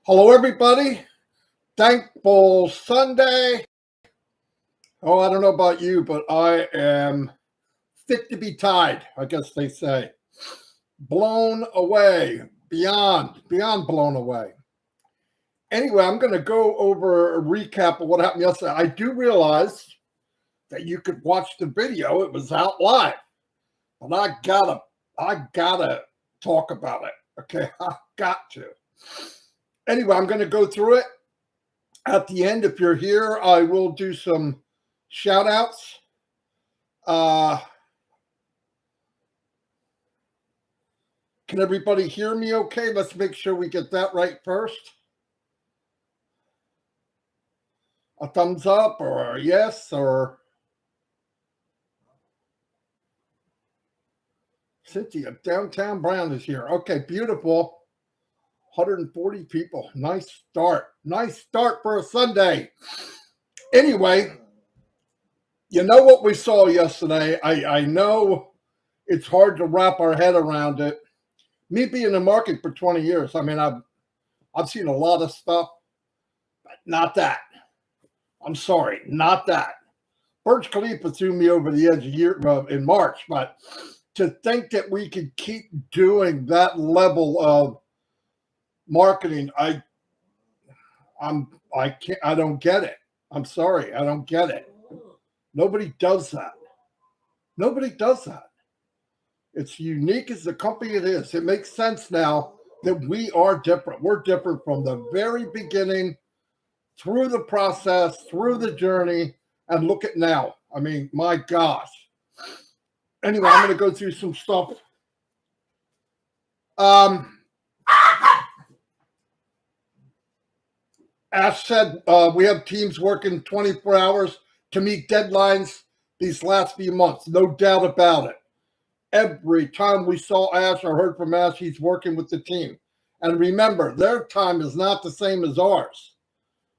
Hello, everybody. Thankful Sunday. Oh, I don't know about you, but I am fit to be tied, I guess they say. Blown away, beyond blown away. Anyway, I'm going to go over a recap of what happened yesterday. I do realize that you could watch the video. It was out live, but I gotta talk about it. Okay, I got to. Anyway, I'm going to go through it. At the end, if you're here, I will do some shout outs. Can everybody hear me okay? Let's make sure we get that right first. A thumbs up or a yes or Cynthia, Downtown Brown is here. Okay, beautiful. 140 people. Nice start. Nice start for a Sunday. Anyway, you know what we saw yesterday. I know it's hard to wrap our head around it. Me being in the market for 20 years, I mean, I've seen a lot of stuff, but not that. I'm sorry, not that. Burj Khalifa threw me over the edge in March, but to think that we could keep doing that level of marketing, I don't get it. I'm sorry, I don't get it. Nobody does that. Nobody does that. It's unique as the company it is. It makes sense now that we are different. We're different from the very beginning, through the process, through the journey, and look at now. I mean, my gosh. Anyway, I'm going to go through some stuff. Ash said we have teams working 24 hours to meet deadlines these last few months. No doubt about it. Every time we saw Ash or heard from Ash, he's working with the team. And remember, their time is not the same as ours.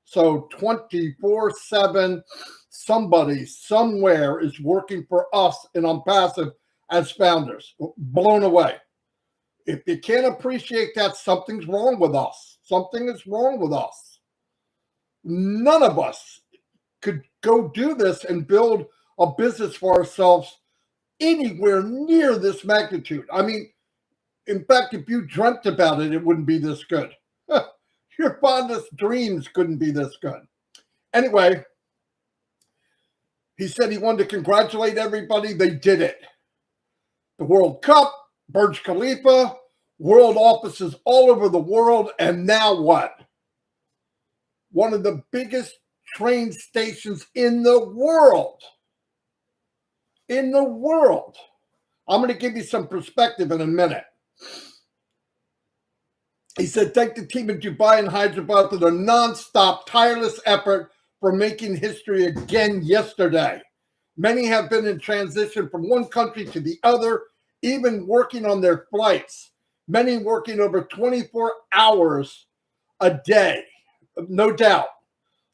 So 24/7, somebody somewhere is working for us in Onpassive as founders. Blown away. If you can't appreciate that, something's wrong with us. Something is wrong with us. None of us could go do this and build a business for ourselves anywhere near this magnitude. I mean, in fact, if you dreamt about it, it wouldn't be this good. Your fondest dreams couldn't be this good. Anyway, he said he wanted to congratulate everybody. They did it. The World Cup, Burj Khalifa, world offices all over the world, and now what? One of the biggest train stations in the world. In the world. I'm going to give you some perspective in a minute. He said, thank the team in Dubai and Hyderabad for their nonstop, tireless effort for making history again yesterday. Many have been in transition from one country to the other, even working on their flights. Many working over 24 hours a day, no doubt.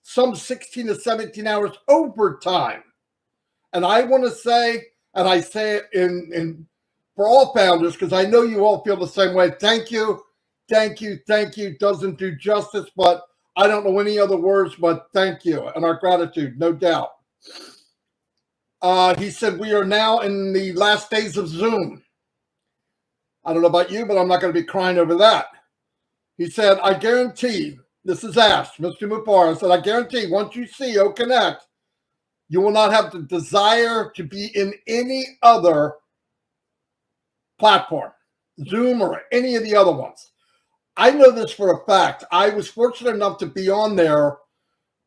Some 16 to 17 hours overtime. And I want to say, and I say it in for all founders, because I know you all feel the same way. Thank you. Thank you. Thank you. Doesn't do justice, but I don't know any other words, but thank you. And our gratitude, no doubt. He said, we are now in the last days of Zoom. I don't know about you, but I'm not going to be crying over that. He said, I guarantee, this is Ash, Mr. Mufara, said, I guarantee once you see O Connect, you will not have the desire to be in any other platform, Zoom or any of the other ones. I know this for a fact. I was fortunate enough to be on there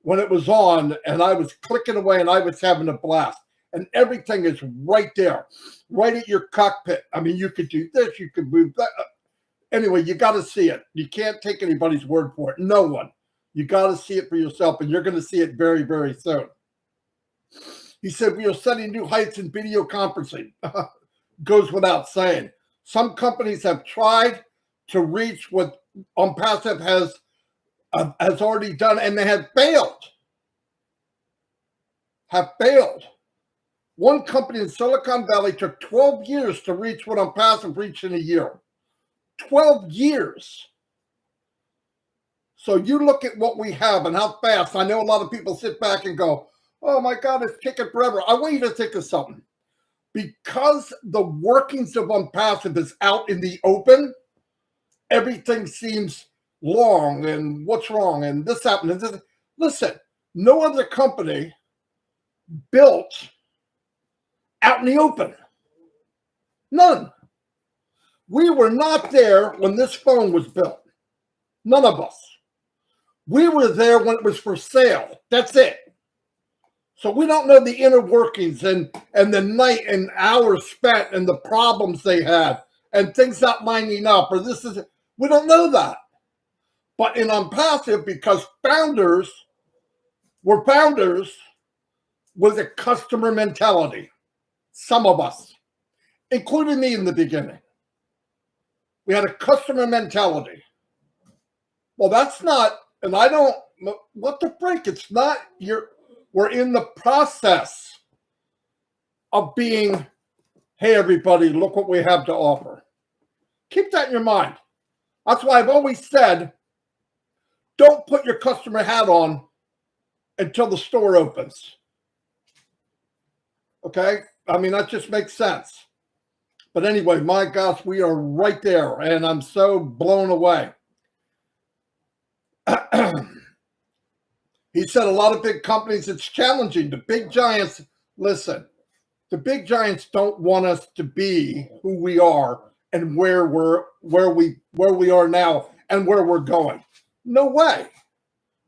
when it was on, and I was clicking away, and I was having a blast. And everything is right there, right at your cockpit. I mean, you could do this, you could move that. Anyway, you got to see it. You can't take anybody's word for it. No one. You got to see it for yourself, and you're going to see it very, very soon. He said, we are setting new heights in video conferencing. Goes without saying. Some companies have tried to reach what Onpassive has already done, and they have failed. One company in Silicon Valley took 12 years to reach what Onpassive reached in a year. 12 years. So you look at what we have and how fast. I know a lot of people sit back and go, oh my God, it's taking forever. I want you to think of something. Because the workings of Onpassive is out in the open, everything seems long and what's wrong and this happened. And this. Listen, no other company built out in the open. None. We were not there when this phone was built. None of us. We were there when it was for sale. That's it. So we don't know the inner workings and the night and hours spent and the problems they had and things not lining up or this is, we don't know that. But in Onpassive, because founders were founders with a customer mentality, some of us, including me in the beginning, we had a customer mentality. Well, that's not, and I don't, what the freak? It's not, we're in the process of being, hey, everybody, look what we have to offer. Keep that in your mind. That's why I've always said, don't put your customer hat on until the store opens. Okay? I mean, that just makes sense. But anyway, my gosh, we are right there, and I'm so blown away. He said a lot of big companies, it's challenging. The big giants, listen, the big giants don't want us to be who we are and where we are now and where we're going. No way.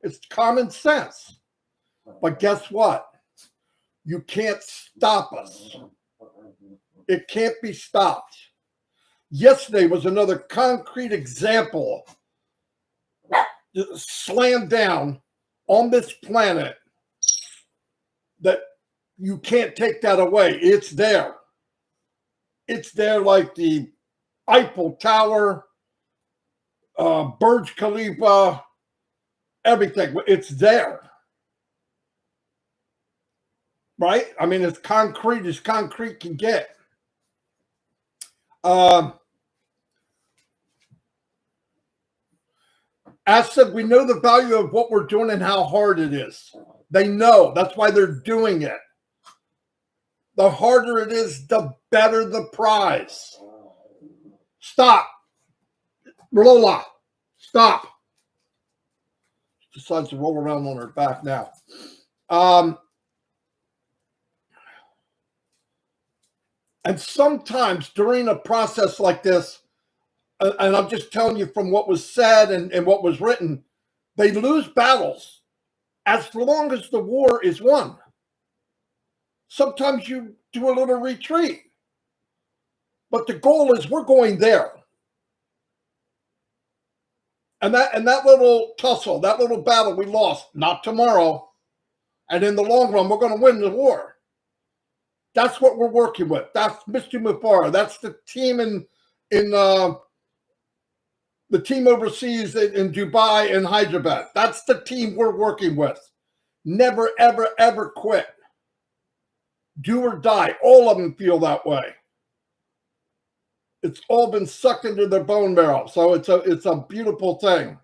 It's common sense. But guess what? You can't stop us. It can't be stopped. Yesterday was another concrete example slammed down on this planet that you can't take that away. It's there. It's there like the Eiffel Tower, Burj Khalifa, everything. It's there. Right? I mean, it's concrete as concrete can get. As said, we know the value of what we're doing and how hard it is. They know. That's why they're doing it. The harder it is, the better the prize. Stop. Lola, stop. She decides to roll around on her back now. And sometimes during a process like this, and I'm just telling you from what was said and what was written, they lose battles as long as the war is won. Sometimes you do a little retreat, but the goal is we're going there. And that little tussle, that little battle we lost, not tomorrow. And in the long run, we're going to win the war. That's what we're working with. That's Mr. Mufara. That's the team in the team overseas in Dubai and Hyderabad. That's the team we're working with. Never, ever, ever quit. Do or die. All of them feel that way. It's all been sucked into their bone marrow. So it's a beautiful thing.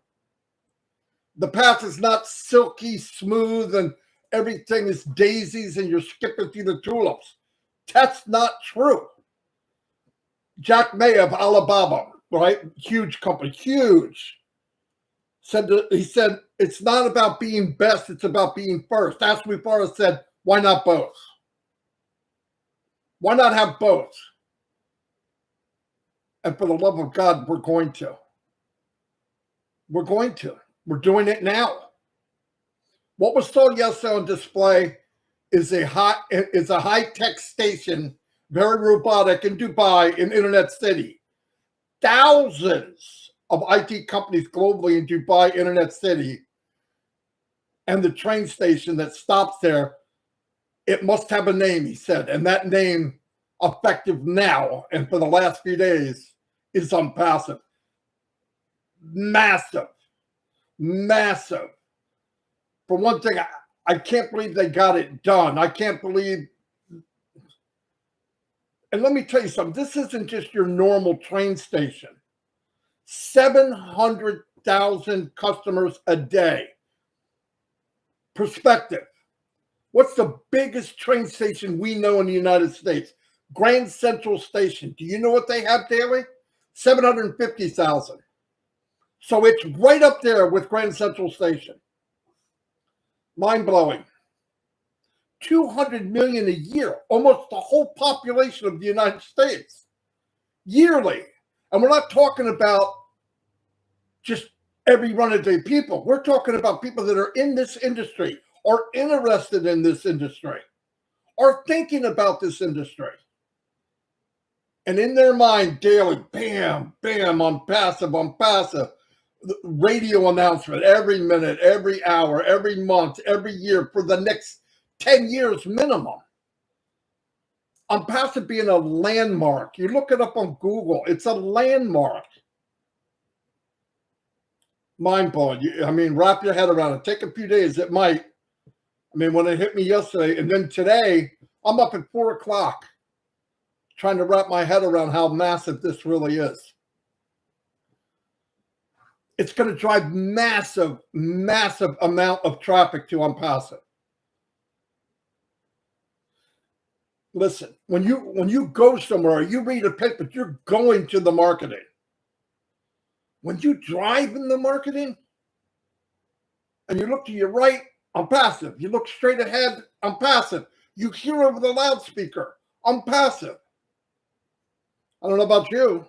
The path is not silky smooth and everything is daisies and you're skipping through the tulips. That's not true. Jack May of Alibaba, right? Huge company, huge. He said, it's not about being best, it's about being first. That's what Mufara said, why not both? Why not have both? And for the love of God, we're going to. We're going to. We're doing it now. What was sold yesterday on display is a high-tech station, very robotic in Dubai, in Internet City. Thousands of IT companies globally in Dubai, Internet City, and the train station that stops there, it must have a name, he said, and that name, effective now and for the last few days, is Onpassive. Massive. Massive. For one thing, I can't believe they got it done. I can't believe. And let me tell you something. This isn't just your normal train station. 700 200,000 customers a day. Perspective. What's the biggest train station we know in the United States? Grand Central Station. Do you know what they have daily? 750,000. So it's right up there with Grand Central Station. Mind-blowing. 200 million a year, almost the whole population of the United States, yearly. And we're not talking about just every run-a-day people. We're talking about people that are in this industry, or interested in this industry, or thinking about this industry. And in their mind daily, bam, bam, Onpassive, radio announcement every minute, every hour, every month, every year for the next 10 years minimum. Onpassive being a landmark. You look it up on Google, it's a landmark. Mind-blowing. I mean, wrap your head around it. Take a few days, it might. I mean, when it hit me yesterday, and then today, I'm up at 4 o'clock trying to wrap my head around how massive this really is. It's going to drive massive, massive amount of traffic to Onpassive. Listen, when you go somewhere, you read a paper, you're going to the marketing. When you drive in the marketing and you look to your right, Onpassive. You look straight ahead, Onpassive. You hear over the loudspeaker, Onpassive. I don't know about you,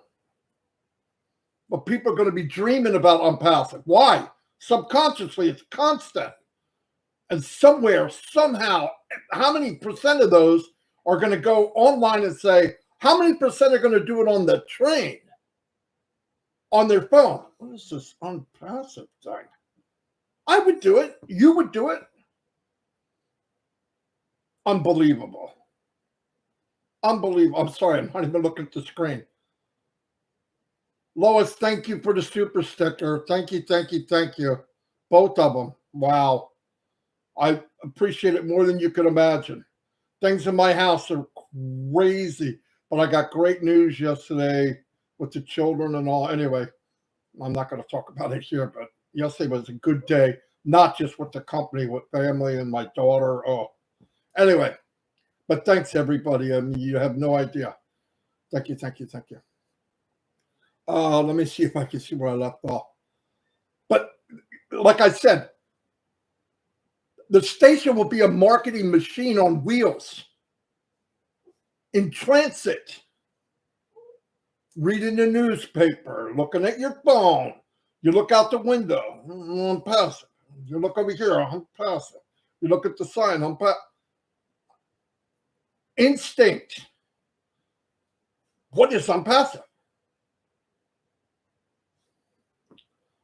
but people are going to be dreaming about Onpassive. Why? Subconsciously, it's constant. And somewhere, somehow, how many percent of those are going to go online and say, how many percent are going to do it on the train, on their phone? What is this Onpassive thing? I would do it. You would do it. Unbelievable. Unbelievable. I'm sorry, I'm not even looking at the screen. Lois, thank you for the super sticker. Thank you, thank you, thank you. Both of them. Wow. I appreciate it more than you could imagine. Things in my house are crazy, but I got great news yesterday with the children and all. Anyway, I'm not going to talk about it here, but yesterday was a good day, not just with the company, with family and my daughter. Oh, anyway, but thanks everybody. I mean, you have no idea. Thank you, thank you, thank you. Let me see if I can see where I left off. But like I said, the station will be a marketing machine on wheels, in transit, reading the newspaper, looking at your phone. You look out the window, Onpassive. You look over here, Onpassive. You look at the sign, Onpassive. Instinct. What is Onpassive?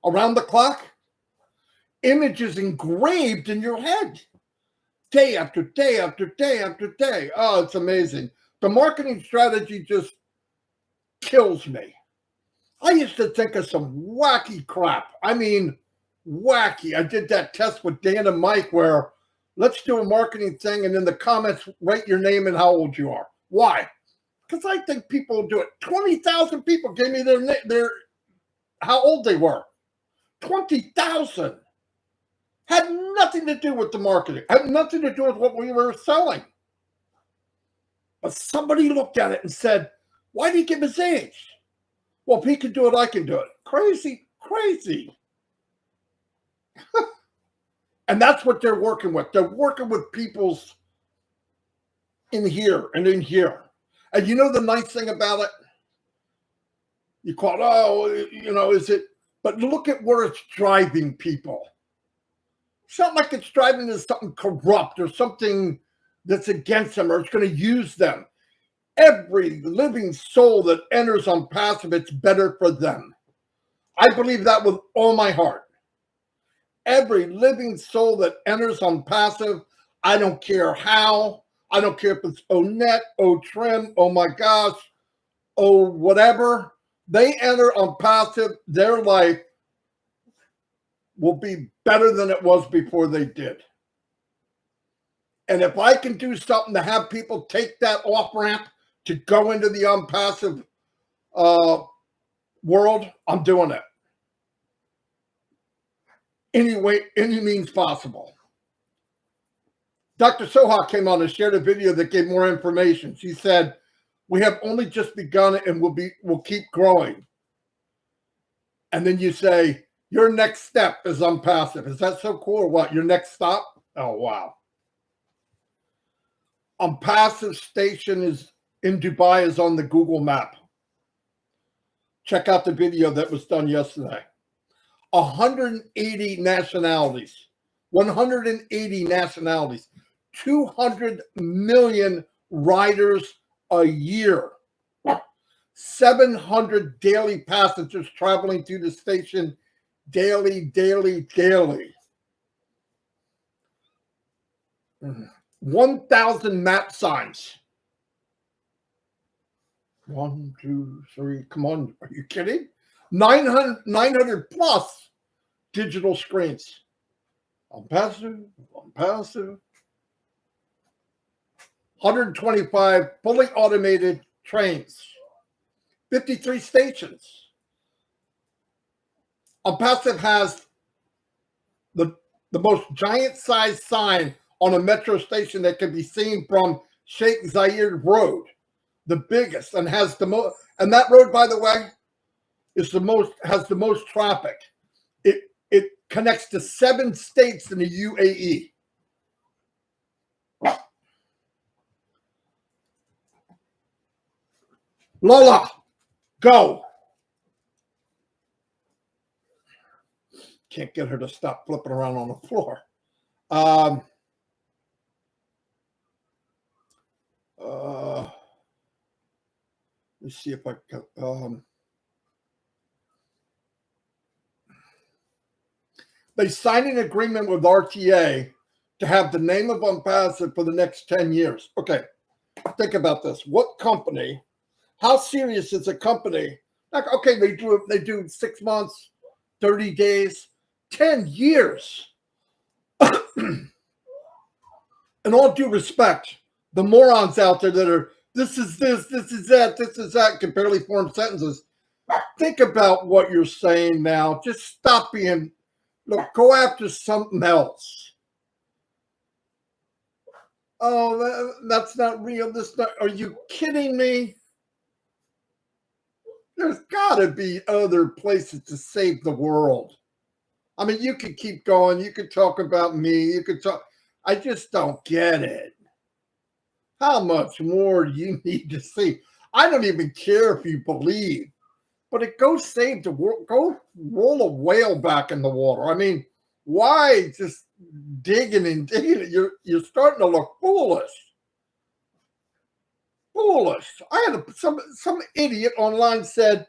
Around the clock, images engraved in your head, day after day after day after day. Oh, it's amazing. The marketing strategy just kills me. I used to think of some wacky crap. I mean, wacky. I did that test with Dan and Mike where let's do a marketing thing and in the comments, write your name and how old you are. Why? Because I think people will do it. 20,000 people gave me their how old they were. 20,000. Had nothing to do with the marketing. Had nothing to do with what we were selling. But somebody looked at it and said, why do you give his age? Well, if he can do it, I can do it. Crazy, crazy. And that's what they're working with. They're working with people's in here and in here. And you know the nice thing about it? You call it, oh, you know, is it? But look at where it's driving people. It's not like it's driving to something corrupt or something that's against them or it's going to use them. Every living soul that enters Onpassive, it's better for them. I believe that with all my heart. Every living soul that enters Onpassive, I don't care how. I don't care if it's Onet, Trim, oh my gosh, whatever. They enter Onpassive, their life will be better than it was before they did. And if I can do something to have people take that off ramp to go into the Onpassive world, I'm doing it. any way, any means possible. Dr. Soha came on and shared a video that gave more information. She said, "We have only just begun and we'll keep growing." And then you say, "Your next step is Onpassive." Is that so cool or what? Your next stop? Oh, wow. Onpassive station is in Dubai, is on the Google map. Check out the video that was done yesterday. 180 nationalities, 180 nationalities, 200 million riders a year, 700 daily passengers traveling through the station daily. 1,000 map signs. 1, 2, 3. Come on. Are you kidding? 900 plus digital screens. Onpassive. 125 fully automated trains. 53 stations. Onpassive has the most giant-sized sign on a metro station that can be seen from Sheikh Zayed Road, the biggest, and has the most. And that road, by the way, has the most traffic. It connects to 7 states in the UAE. Lola, go. Can't get her to stop flipping around on the floor. Let's see if I can. They signed an agreement with RTA to have the name of Onpassive for the next 10 years. Okay, think about this. What company? How serious is a company? Like, okay, they do 6 months, 30 days, 10 years. In all due respect, the morons out there that are, this is this is that, can barely form sentences. Think about what you're saying now. Just stop being, look, go after something else. Oh, that's not real. Are you kidding me? There's got to be other places to save the world. I mean, you could keep going. You could talk about me. You could talk. I just don't get it. How much more do you need to see? I don't even care if you believe, but go save the world. Go roll a whale back in the water. I mean, why just digging and digging? You're starting to look foolish. I had some idiot online said,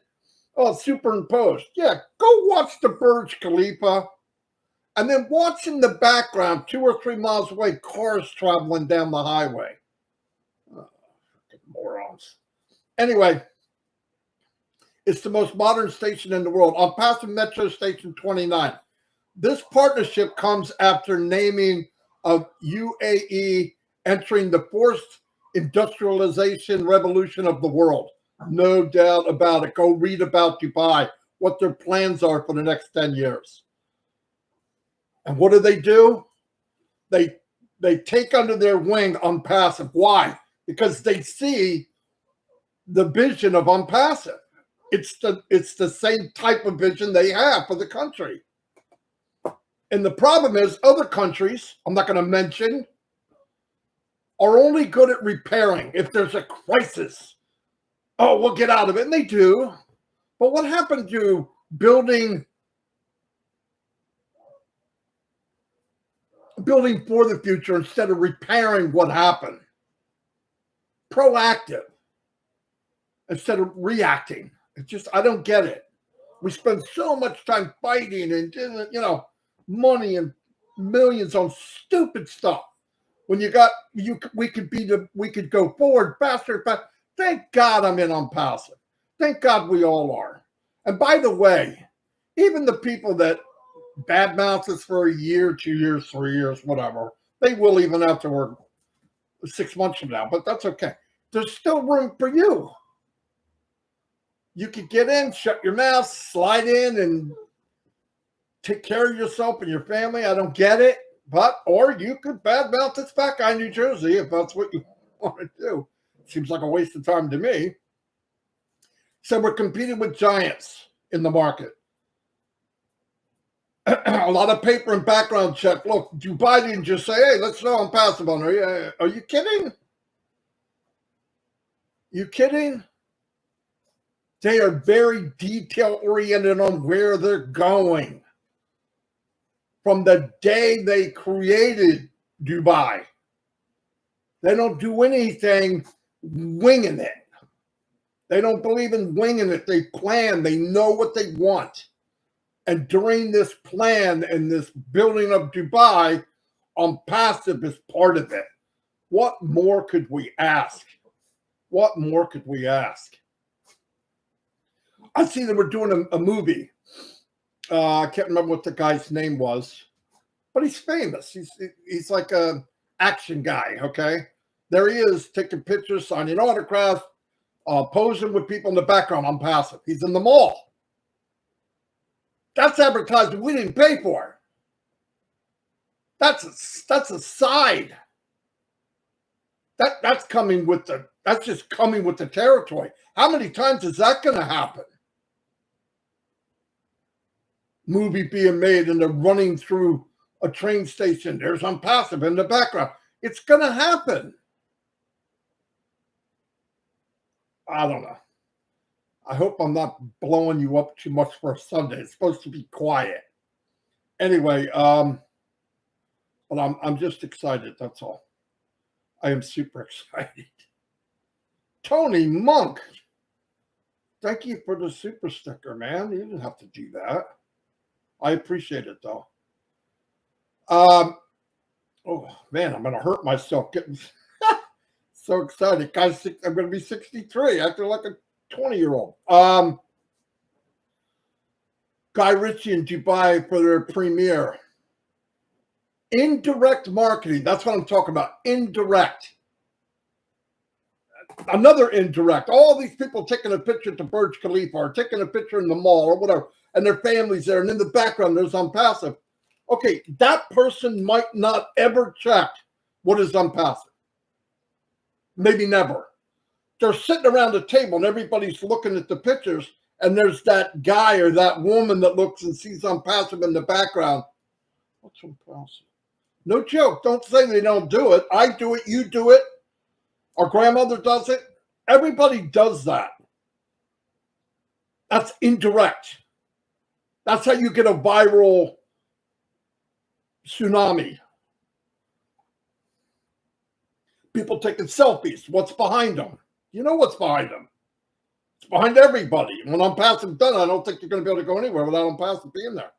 "Oh, superimposed." Yeah, go watch the Burj Khalifa, and then watch in the background, 2 or 3 miles away, cars traveling down the highway. Oh, morons. Anyway, it's the most modern station in the world. Onpassive Metro Station 29. This partnership comes after naming of UAE entering the fourth industrialization revolution of the world. No doubt about it. Go read about Dubai, what their plans are for the next 10 years. And what do? They take under their wing Onpassive. Why? Because they see the vision of Onpassive. It's the same type of vision they have for the country. And the problem is other countries, I'm not going to mention, are only good at repairing. If there's a crisis, oh, we'll get out of it. And they do. But what happened to building for the future instead of repairing what happened? Proactive instead of reacting. It's just, I don't get it. We spend so much time fighting and, money and millions on stupid stuff. When we could go forward faster. Thank God I'm in Onpassive. Thank God we all are. And by the way, even the people that badmouth us for a year, 2 years, 3 years, whatever, they will even after 6 months from now, but that's okay. There's still room for you. You could get in, shut your mouth, slide in, and take care of yourself and your family. I don't get it. Or you could badmouth this fat guy in New Jersey if that's what you want to do. Seems like a waste of time to me. So we're competing with giants in the market. A lot of paper and background check. Look, Dubai didn't just say, hey, let's know Onpassive on. Are you kidding? You kidding? They are very detail oriented on where they're going. From the day they created Dubai, they don't do anything winging it. They don't believe in winging it. They plan. They know what they want. And during this plan and this building of Dubai, Onpassive is part of it. What more could we ask? What more could we ask? I see that we're doing a movie. I can't remember what the guy's name was, but he's famous. He's like a action guy, okay? There he is, taking pictures, signing autographs, posing with people in the background. Onpassive. He's in the mall. That's advertising we didn't pay for. That's a side. That's coming with that's just coming with the territory. How many times is that going to happen? Movie being made and they're running through a train station. There's Onpassive in the background. It's going to happen. I don't know. I hope I'm not blowing you up too much for a Sunday. It's supposed to be quiet. Anyway, but I'm just excited. That's all. I am super excited. Tony Monk, thank you for the super sticker, man. You didn't have to do that. I appreciate it, though. Oh, man, I'm going to hurt myself getting so excited. Guys, I'm going to be 63, acting like a 20-year-old. Guy Ritchie in Dubai for their premiere. Indirect marketing. That's what I'm talking about. Indirect. Another indirect. All these people taking a picture at the Burj Khalifa or taking a picture in the mall or whatever, and their families there, and in the background there's Onpassive. Okay, that person might not ever check what is Onpassive. Maybe never. They're sitting around the table and everybody's looking at the pictures, and there's that guy or that woman that looks and sees Onpassive in the background. What's Onpassive? No joke. Don't say they don't do it. I do it. You do it. Our grandmother does it. Everybody does that. That's indirect. That's how you get a viral tsunami. People taking selfies. What's behind them? You know what's behind them. It's behind everybody. When Onpassive done, I don't think you're going to be able to go anywhere without Onpassive being there.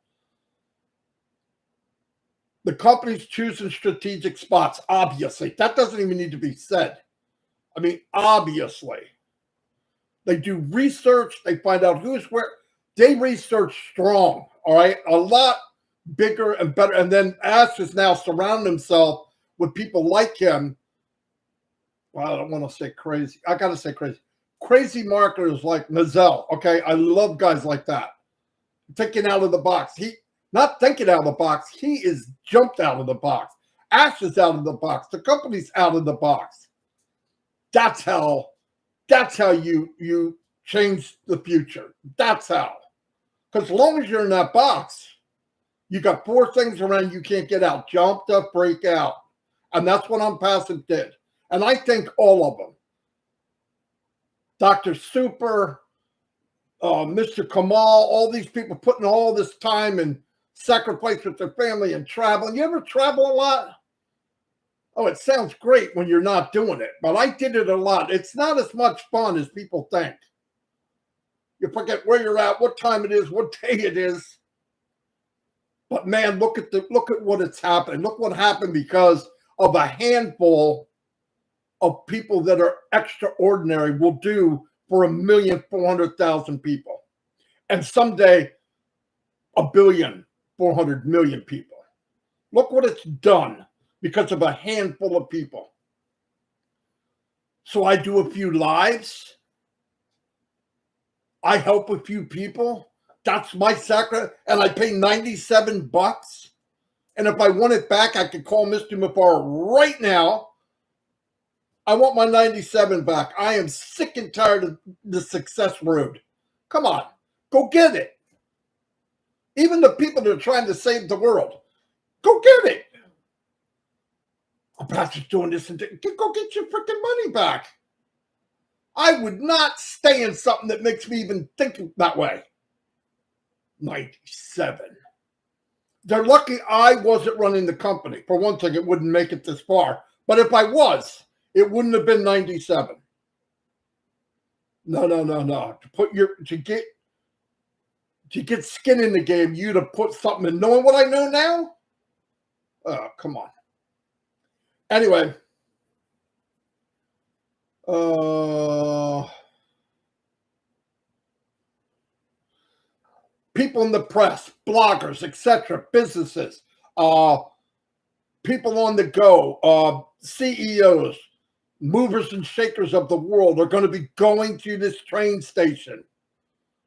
The company's choosing strategic spots, obviously. That doesn't even need to be said. I mean, obviously. They do research. They find out who's where. They research strong, all right? A lot bigger and better. And then Ash is now surrounding himself with people like him. Well, I don't want to say crazy. I got to say crazy. Crazy marketers like Mazel, okay? I love guys like that. Thinking out of the box. Not thinking out of the box. He is jumped out of the box. Ash is out of the box. The company's out of the box. That's how you change the future. That's how. Because as long as you're in that box, you got 4 things around you can't get out. Jump to break out. And that's what Onpassive did. And I think all of them. Dr. Super, Mr. Kamal, all these people putting all this time and sacrifice with their family and traveling. You ever travel a lot? Oh, it sounds great when you're not doing it, but I did it a lot. It's not as much fun as people think. You forget where you're at, what time it is, what day it is. But man, look at what it's happened. Look what happened because of a handful of people that are extraordinary will do for 1,400,000 people. And someday 1,400,000,000 people. Look what it's done because of a handful of people. So I do a few lives. I help a few people. That's my sacrifice, and I pay $97. And if I want it back, I could call Mr. Mapara right now. I want my 97 back. I am sick and tired of the success road. Come on, go get it. Even the people that are trying to save the world, go get it. Pastor's doing this and go get your freaking money back. I would not stay in something that makes me even think that way. 97. They're lucky I wasn't running the company. For one thing, it wouldn't make it this far. But if I was, it wouldn't have been 97. No. To get skin in the game, you'd have put something in. Knowing what I know now? Oh, come on. Anyway. People in the press, bloggers, etc., businesses, people on the go, CEOs, movers and shakers of the world are going to be going to this train station.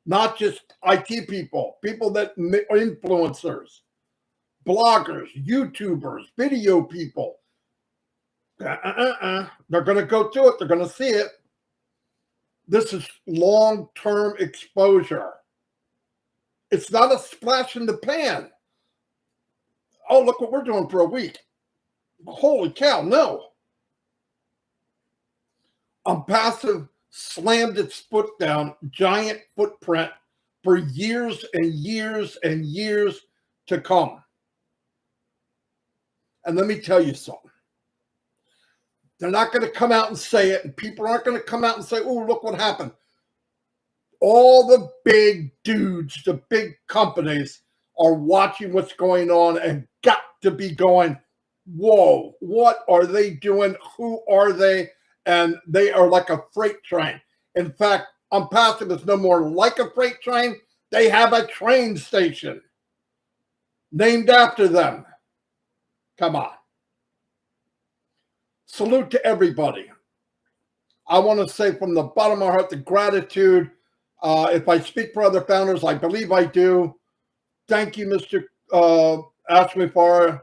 Not just IT people, people that are influencers, bloggers, YouTubers, video people. They're going to go to it. They're going to see it. This is long-term exposure. It's not a splash in the pan. Oh, look what we're doing for a week. Holy cow, no. Onpassive slammed its foot down, giant footprint for years and years and years to come. And let me tell you something. They're not going to come out and say it, and people aren't going to come out and say, oh, look what happened. All the big dudes, the big companies are watching what's going on and got to be going, whoa, what are they doing? Who are they? And they are like a freight train. In fact, Onpassive is no more like a freight train. They have a train station named after them. Come on. Salute to everybody. I want to say from the bottom of my heart, the gratitude. If I speak for other founders, I believe I do. Thank you, Mr. Ashley Farr.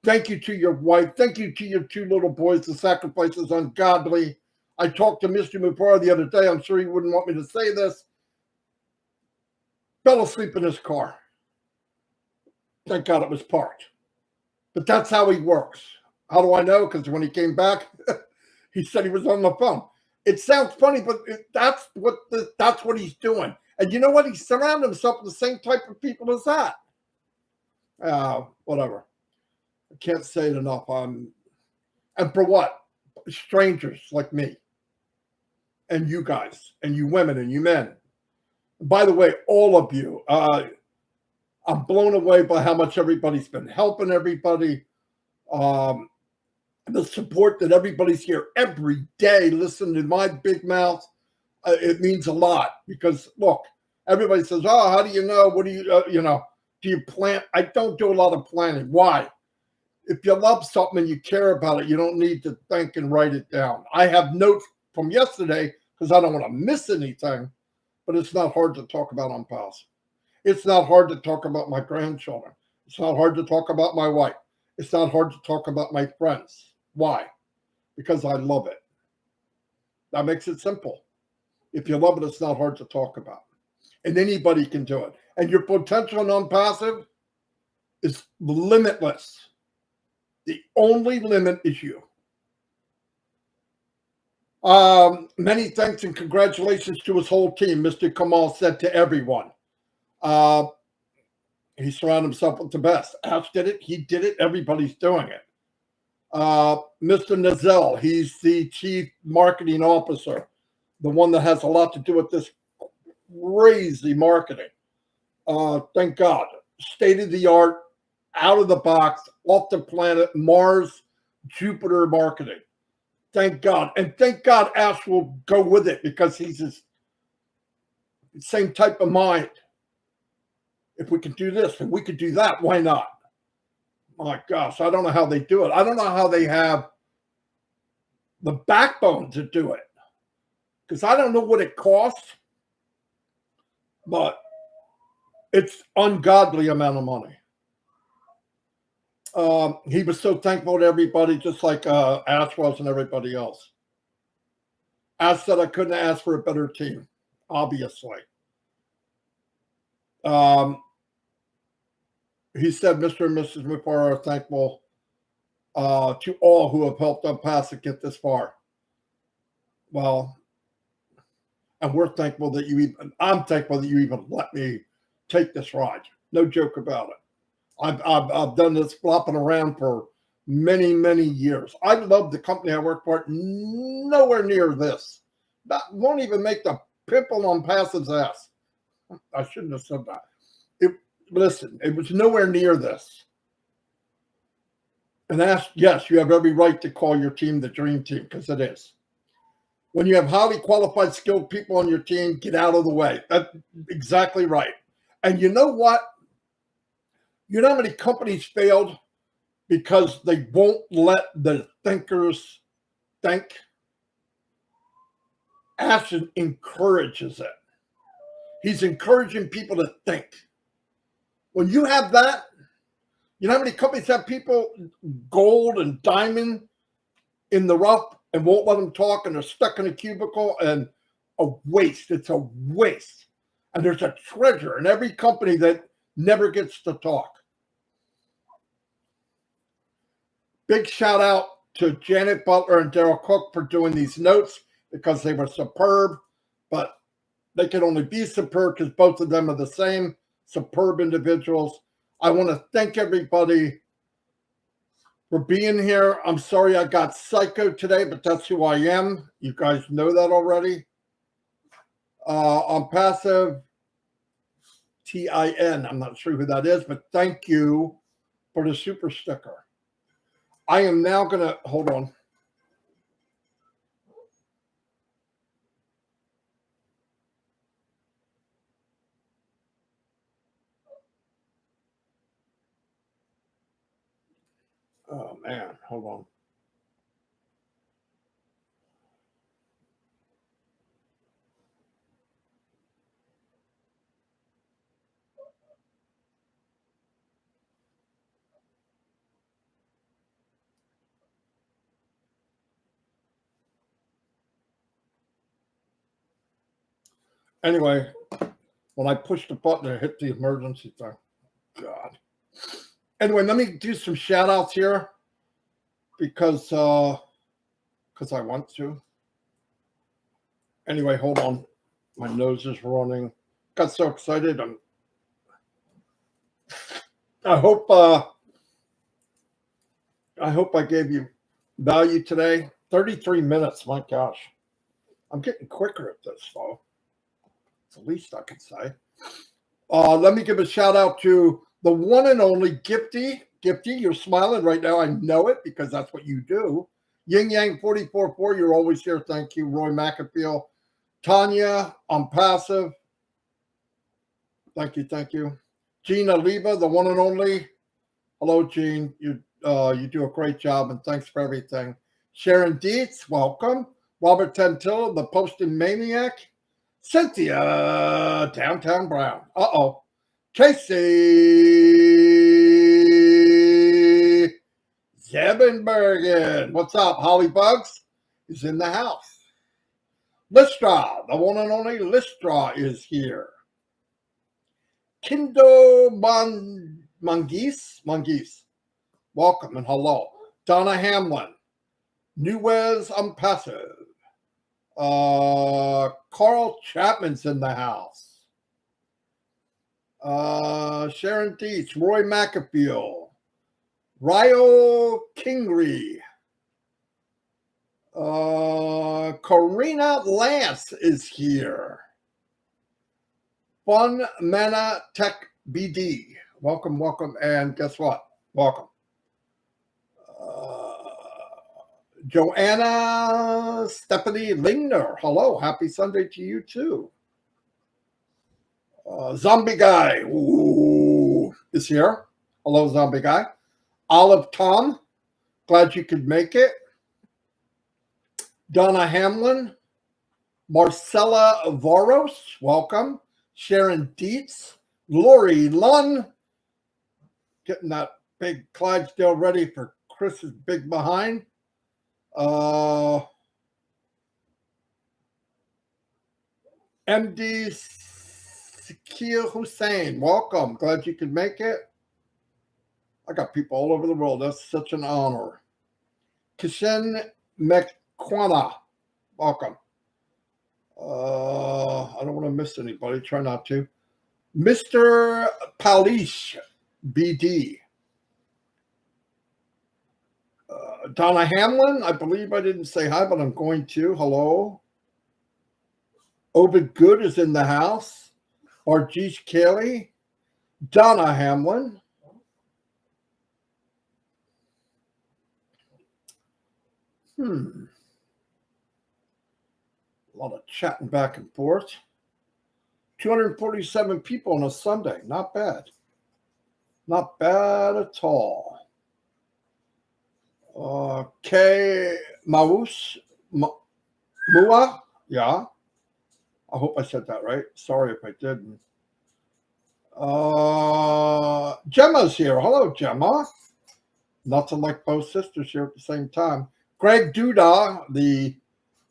Thank you to your wife. Thank you to your two little boys. The sacrifice is ungodly. I talked to Mr. Mupar the other day. I'm sure he wouldn't want me to say this. Fell asleep in his car. Thank God it was parked. But that's how he works. How do I know? Because when he came back, he said he was on the phone. It sounds funny, but that's what he's doing. And you know what? He surrounded himself with the same type of people as that. Whatever. I can't say it enough. And for what? Strangers like me. And you guys. And you women and you men. By the way, all of you. I'm blown away by how much everybody's been helping everybody. The support that everybody's here every day, listening to my big mouth, it means a lot. Because look, everybody says, "Oh, how do you know? What do you, do you plan?" I don't do a lot of planning. Why? If you love something and you care about it, you don't need to think and write it down. I have notes from yesterday because I don't want to miss anything. But it's not hard to talk about Onpassive. It's not hard to talk about my grandchildren. It's not hard to talk about my wife. It's not hard to talk about my friends. Why? Because I love it. That makes it simple. If you love it, it's not hard to talk about. And anybody can do it. And your potential in Onpassive is limitless. The only limit is you. Many thanks and congratulations to his whole team, Mr. Kamal said to everyone. He surrounded himself with the best. Ash did it. He did it. Everybody's doing it. Mr. Nazell, he's the chief marketing officer, the one that has a lot to do with this crazy marketing. Thank God. State of the art, out of the box, off the planet, Mars, Jupiter marketing. Thank God. And thank God Ash will go with it because he's his same type of mind. If we can do this and we could do that, why not? My gosh, I don't know how they do it. I don't know how they have the backbone to do it. Because I don't know what it costs. But It's ungodly amount of money. He was so thankful to everybody, just like Ash was and everybody else. Ash said I couldn't ask for a better team, obviously. Um, he said Mr. and Mrs. Mufar are thankful to all who have helped Onpassive get this far. Well, and we're thankful that I'm thankful that you even let me take this ride. No joke about it. I've done this flopping around for many, many years. I love the company I work for. Nowhere near this. That won't even make the pimple on Passive's ass. I shouldn't have said that. Listen, it was nowhere near this. And yes, you have every right to call your team the dream team, because it is. When you have highly qualified, skilled people on your team, get out of the way. That's exactly right. And you know what? You know how many companies failed because they won't let the thinkers think? Ashton encourages it. He's encouraging people to think. When you have that, you know how many companies have people gold and diamond in the rough and won't let them talk, and they're stuck in a cubicle, and a waste. It's a waste. And there's a treasure in every company that never gets to talk. Big shout out to Janet Butler and Daryl Cook for doing these notes, because they were superb, but they can only be superb because both of them are the same superb individuals. I want to thank everybody for being here. I'm sorry I got psycho today, but that's who I am. You guys know that already. Onpassive TIN. I'm not sure who that is, but thank you for the super sticker. I am now going to, hold on. Oh, man, hold on. Anyway, when I pushed the button, I hit the emergency thing. God. Anyway, let me do some shout outs here because I want to. Anyway, hold on. My nose is running. Got so excited. I hope I gave you value today. 33 minutes. My gosh. I'm getting quicker at this, though. It's the least I can say. Let me give a shout out to the one and only Gifty. Gifty, you're smiling right now. I know it because that's what you do. Yin Yang 44.4, you're always here. Thank you. Roy McAfee. Tanya, Onpassive. Thank you. Thank you. Gina Leva, the one and only. Hello, Gene. You do a great job, and thanks for everything. Sharon Dietz, welcome. Robert Tentilla, the posting maniac. Cynthia, Downtown Brown. Uh-oh. Casey Zebenbergen. What's up? Holly Bugs is in the house. Listra, the one and only Listra is here. Kindo Mangis. Welcome and hello. Donna Hamlin. Newes Onpassive. Carl Chapman's in the house. Sharon Dietz, Roy McAfee, Ryo Kingry, Karina Lance is here. Fun Mana Tech BD. Welcome, welcome, and guess what? Welcome. Joanna Stephanie Lingner. Hello, happy Sunday to you too. Zombie Guy is here. Hello, Zombie Guy. Olive Tom, glad you could make it. Donna Hamlin. Marcella Voros, welcome. Sharon Dietz. Lori Lunn, getting that big Clydesdale ready for Chris's big behind. MD Sakir Hussein, welcome. Glad you could make it. I got people all over the world. That's such an honor. Kishen Mekwana, welcome. I don't want to miss anybody. Try not to. Mr. Palish, BD. Donna Hamlin, I believe I didn't say hi, but I'm going to. Hello. Obed Good is in the house. Arjesh Kelly. Donna Hamlin. A lot of chatting back and forth. 247 people on a Sunday. Not bad. Not bad at all. K. Maus Mua. Yeah. I hope I said that right. Sorry if I didn't. Gemma's here. Hello, Gemma. Nothing like both sisters here at the same time. Greg Duda, the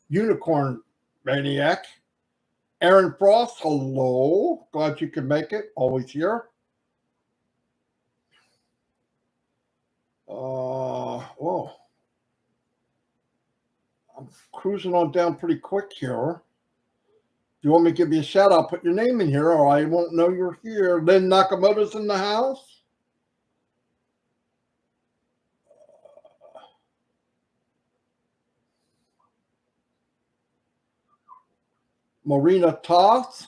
unicorn maniac. Aaron Frost, hello. Glad you could make it. Always here. Whoa. I'm cruising on down pretty quick here. If you want me to give you a shout out, put your name in here or I won't know you're here. Lynn Nakamoto's in the house. Marina Toth.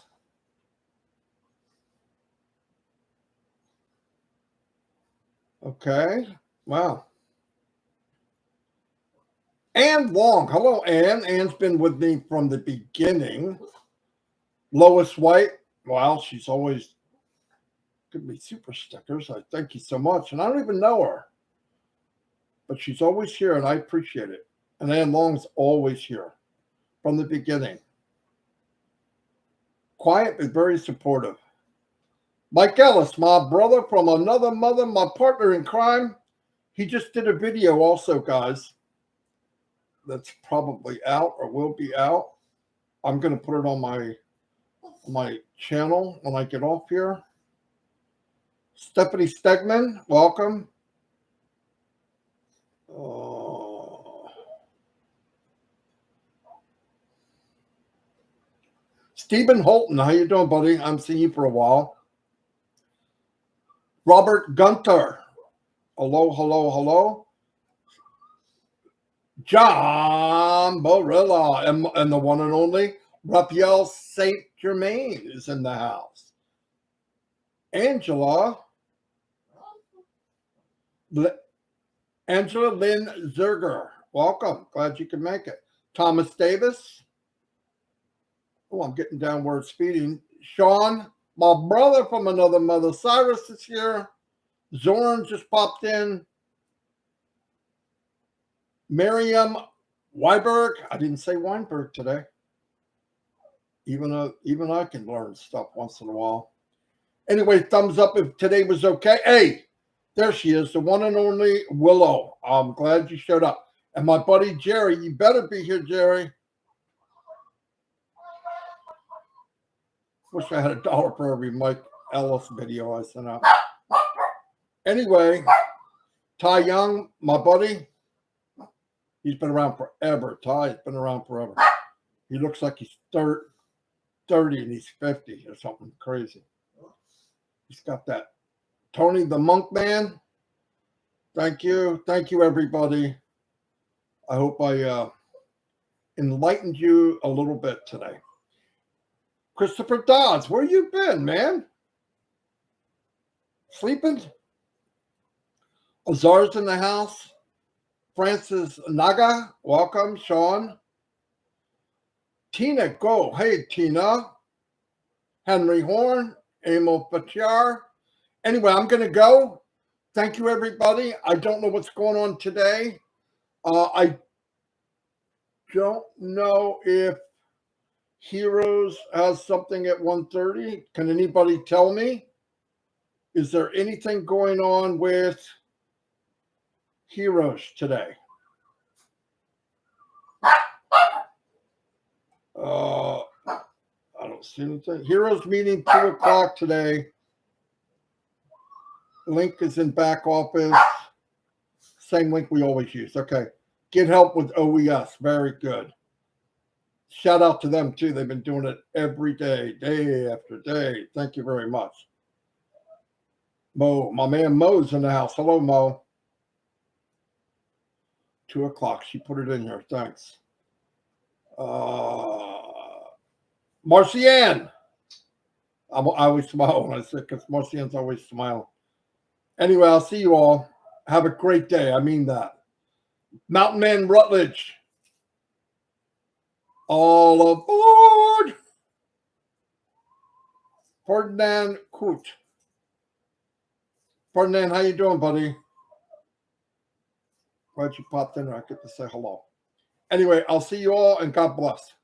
Okay. Wow. Ann Long. Hello, Ann. Ann's been with me from the beginning. Lois White. Wow, she's always given me super stickers. I thank you so much. And I don't even know her. But she's always here, and I appreciate it. And Ann Long's always here from the beginning. Quiet but very supportive. Mike Ellis, my brother from another mother, my partner in crime. He just did a video also, guys. That's probably out or will be out. I'm going to put it on my channel when I get off here. Stephanie Stegman, welcome. Stephen Holton, how you doing, buddy? I'm seeing you for a while. Robert Gunter, hello, hello, hello. John Barilla and the one and only Raphael St. Germain is in the house. Angela Lynn Zerger, welcome. Glad you could make it. Thomas Davis. Oh, I'm getting downward speeding. Sean, my brother from another mother. Cyrus is here. Zorn just popped in. Miriam Weiberg. I didn't say Weinberg today. Even I can learn stuff once in a while. Anyway, thumbs up if today was okay. Hey, there she is, the one and only Willow. I'm glad you showed up. And my buddy Jerry, you better be here, Jerry. Wish I had $1 for every Mike Ellis video I sent out. Anyway, Ty Young, my buddy, he's been around forever. Ty's been around forever. He looks like he's 30 and he's 50 or something crazy. He's got that. Tony the Monk Man, thank you. Thank you, everybody. I hope I enlightened you a little bit today. Christopher Dodds, where you been, man? Sleeping? Azar's in the house. Francis Naga, welcome. Sean. Tina, go. Hey, Tina. Henry Horn, Emil Fachar. Anyway, I'm going to go. Thank you, everybody. I don't know what's going on today. I don't know if Heroes has something at 1:30. Can anybody tell me? Is there anything going on with Heroes today? I don't see anything. Heroes meeting 2 o'clock today. Link is in back office. Same link we always use. Okay. Get help with OES. Very good. Shout out to them too. They've been doing it every day, day after day. Thank you very much. Mo, my man Mo's in the house. Hello, Mo. 2 o'clock. She put it in here. Thanks. Marcianne. I always smile when I say because Marcianne's always smiling. Anyway, I'll see you all. Have a great day. I mean that. Mountain Man Rutledge. All aboard. Ferdinand Coot. Ferdinand, how you doing, buddy? Glad you popped in. I get to say hello. Anyway, I'll see you all and God bless.